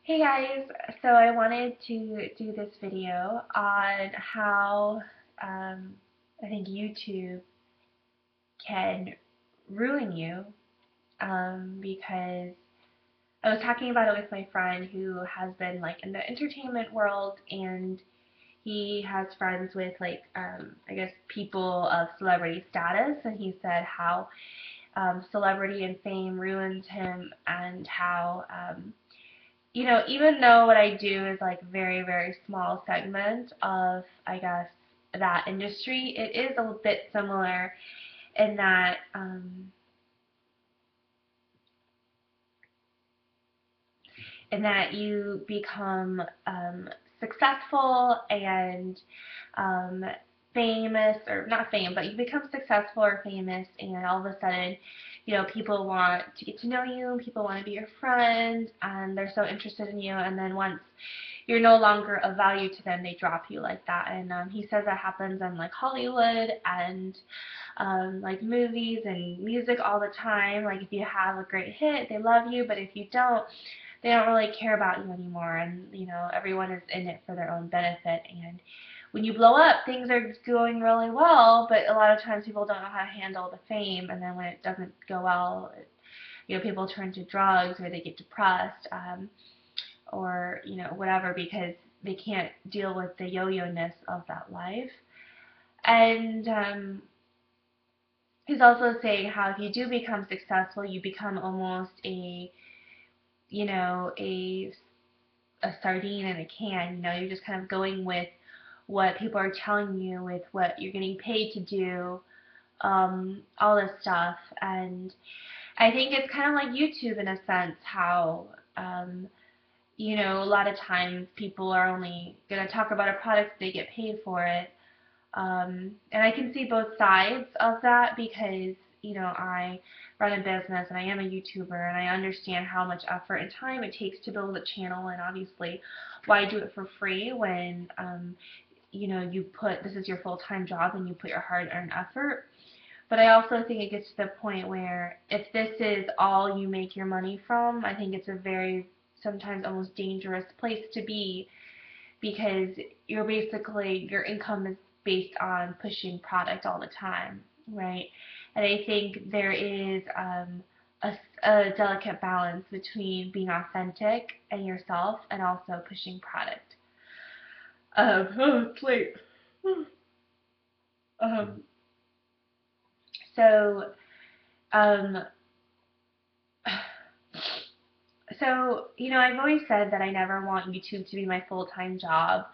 Hey guys, so I wanted to do this video on how I think YouTube can ruin you because I was talking about it with my friend who has been like in the entertainment world, and he has friends with like I guess people of celebrity status, and he said how celebrity and fame ruins him, and how even though what I do is like very, very small segment of, I guess, that industry, it is a bit similar in that you become successful and um, famous, or not fame, but you become successful or famous, and all of a sudden, people want to get to know you, people want to be your friend, and they're so interested in you, and then once you're no longer of value to them, they drop you like that. And he says that happens in like Hollywood and like movies and music all the time. Like if you have a great hit, they love you, but if you don't, they don't really care about you anymore. And everyone is in it for their own benefit. And when you blow up, things are going really well, but a lot of times people don't know how to handle the fame. And then when it doesn't go well, people turn to drugs or they get depressed. Or whatever, because they can't deal with the yo-yo-ness of that life. And he's also saying how if you do become successful, you become almost you know a a sardine in a can. You're just kind of going with what people are telling you, with what you're getting paid to do, all this stuff. And I think it's kind of like YouTube in a sense, how a lot of times people are only going to talk about a product if they get paid for it. And I can see both sides of that because, I run a business and I am a YouTuber, and I understand how much effort and time it takes to build a channel, and obviously why do it for free when, this is your full-time job and you put your hard-earned effort. But I also think it gets to the point where if this is all you make your money from, I think it's a very, sometimes almost dangerous place to be, because your income is based on pushing product all the time, right? And I think there is a delicate balance between being authentic and yourself and also pushing product. It's late. Um, so, um, I've always said that I never want YouTube to be my full-time job.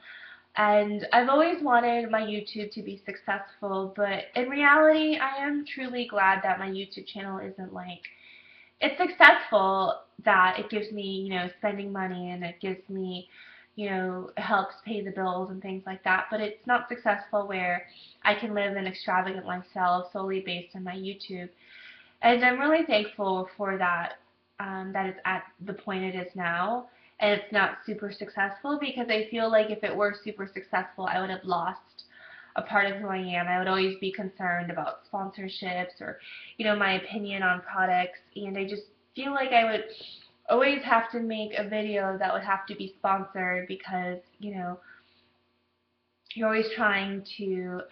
And I've always wanted my YouTube to be successful, but in reality, I am truly glad that my YouTube channel isn't like, it's successful that it gives me, spending money, and it gives me, it helps pay the bills and things like that, but it's not successful where I can live an extravagant lifestyle solely based on my YouTube. And I'm really thankful for that, that it's at the point it is now, and it's not super successful, because I feel like if it were super successful, I would have lost a part of who I am. I would always be concerned about sponsorships or, my opinion on products, and I just feel like I would always have to make a video that would have to be sponsored, because, you're always trying to,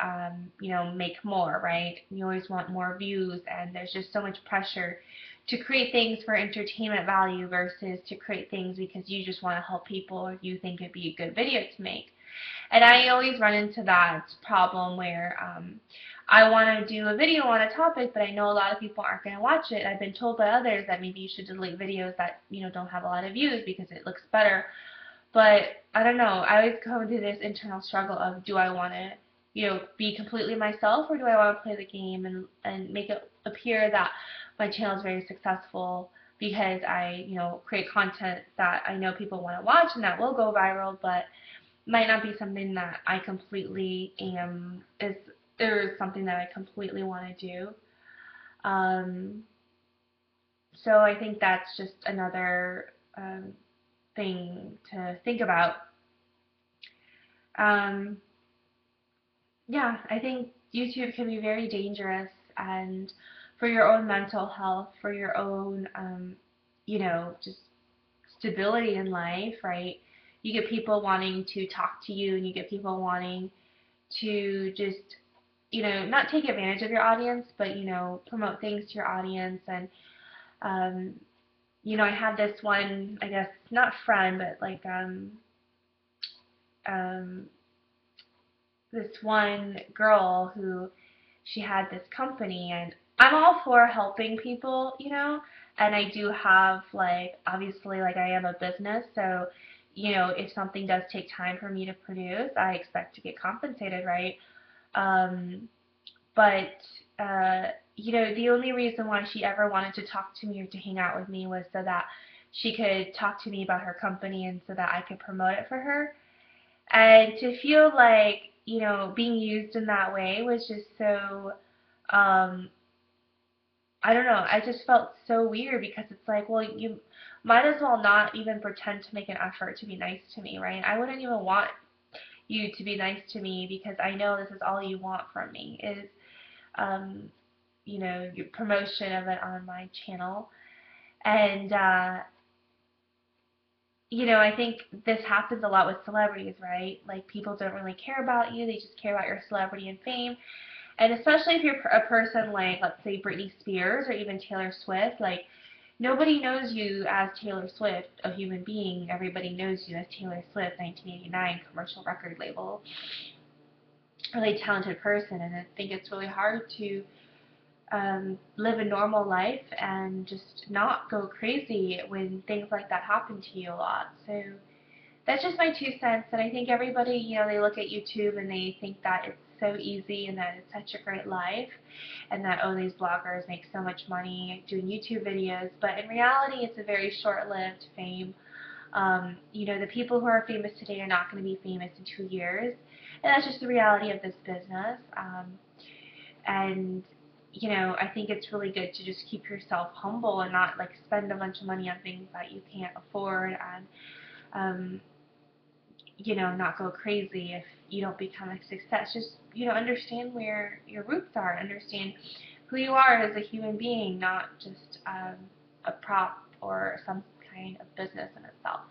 make more, right? You always want more views, and there's just so much pressure to create things for entertainment value versus to create things because you just want to help people or you think it'd be a good video to make. And I always run into that problem where I want to do a video on a topic, but I know a lot of people aren't going to watch it. I've been told by others that maybe you should delete videos that don't have a lot of views because it looks better. But I don't know. I always come to this internal struggle of, do I want to, be completely myself, or do I want to play the game and make it appear that my channel is very successful because I, create content that I know people want to watch and that will go viral, but might not be something that I completely is something that I completely want to do. Um, so I think that's just another thing to think about. Um, yeah, I think YouTube can be very dangerous, and for your own mental health, for your own, just stability in life, right? You get people wanting to talk to you, and you get people wanting to just, not take advantage of your audience, but, promote things to your audience. And, um, I had this one, I guess, not friend, but like, um, this one girl who she had this company, and I'm all for helping people, and I do have, like, obviously, like, I am a business, so if something does take time for me to produce, I expect to get compensated, right? um, but the only reason why she ever wanted to talk to me or to hang out with me was so that she could talk to me about her company and so that I could promote it for her. And to feel like, being used in that way was just so, um, I don't know, I just felt so weird, because it's like, well, you might as well not even pretend to make an effort to be nice to me, right? I wouldn't even want you to be nice to me, because I know this is all you want from me is, um, your promotion of it on my channel. And, I think this happens a lot with celebrities, right? Like, people don't really care about you, they just care about your celebrity and fame. And especially if you're a person like, let's say, Britney Spears or even Taylor Swift, like, nobody knows you as Taylor Swift, a human being. Everybody knows you as Taylor Swift, 1989, commercial record label. Really talented person, and I think it's really hard to live a normal life and just not go crazy when things like that happen to you a lot. So that's just my 2 cents. And I think everybody, they look at YouTube and they think that it's so easy and that it's such a great life, and that, oh, these bloggers make so much money doing YouTube videos. But in reality, it's a very short-lived fame. The people who are famous today are not going to be famous in 2 years, and that's just the reality of this business. And I think it's really good to just keep yourself humble and not, like, spend a bunch of money on things that you can't afford, and um, not go crazy if you don't become a success. Just, understand where your roots are, understand who you are as a human being, not just a prop or some kind of business in itself.